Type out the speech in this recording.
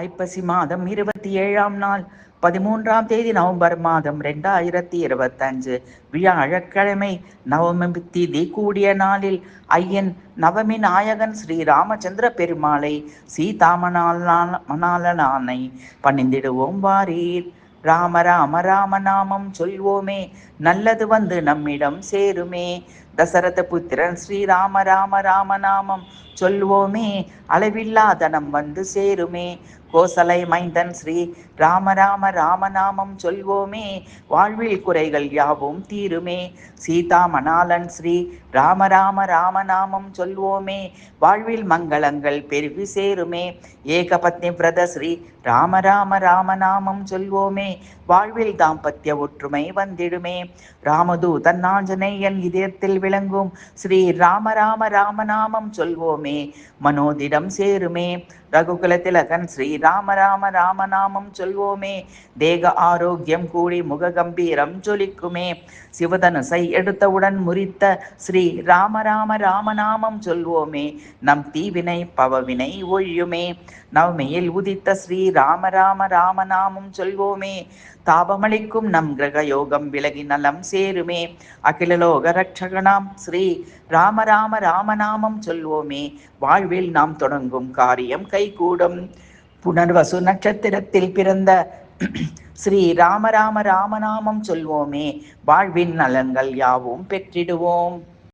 ஐப்பசி மாதம் 27ஆம் நாள் 13ஆம் தேதி நவம்பர் மாதம் 2025 வியாழக்கிழமை நவமி திதி கூடிய நாளில் ஐயன் நவமி நாயகன் ஸ்ரீ ராமச்சந்திர பெருமாளை சீதாமணாலனை பணிந்திடுவோம் வாரீர். ராம ராம ராம நாமம் சொல்வோமே, நல்லது வந்து நம்மிடம் சேருமே. தசரத புத்திரன் ஸ்ரீ ராம ராம ராம நாமம் சொல்வோமே, அளவில்லா தனம் வந்து சேருமே. கோசலை மைந்தன் ஸ்ரீ ராம ராம ராமநாமம் சொல்வோமே, வாழ்வில் குறைகள் யாவும் தீருமே. சீதா மணாலன் ஸ்ரீ ராம ராம ராமநாமம் சொல்வோமே, வாழ்வில் மங்களங்கள் பெருகி சேருமே. ஏகபத்னி விரத ஸ்ரீ ராம ராம ராமநாமம் சொல்வோமே, வாழ்வில் தாம்பத்திய ஒற்றுமை வந்திடுமே. ராமதூதன் ஆஞ்சநேயன் இதயத்தில் விளங்கும் ஸ்ரீ ராம ராம ராமநாமம் சொல்வோமே, மனோதிடம் சேருமே. ரகுகுல திலகன் ஸ்ரீ ராம ராம ராமநாமம் சொல்வோமே, தேக ஆரோக்கியம் கூடி முக கம்பீரம் ஜொலிக்குமே. சிவதனுசை எடுத்தவுடன் முறித்த ஸ்ரீ ராம ராம ராமநாமம் சொல்வோமே, நம் தீவினை பவவினை ஒழியுமே. நவமியில் உதித்த ஸ்ரீ ராம ராம ராமநாமம் சொல்வோமே, தாபமளிக்கும் நம் கிரக யோகம் விலகி நலம் சேருமே. அகிலலோக ரட்சகனாம் ஸ்ரீ ராம ராம ராமநாமம் சொல்வோமே, வாழ்வில் நாம் தொடங்கும் காரியம் கைகூடும். புனர்வசு நட்சத்திரத்தில் பிறந்த ஸ்ரீ ராம ராம ராமநாமம் சொல்வோமே, வாழ்வின் நலன்கள் யாவும் பெற்றிடுவோம்.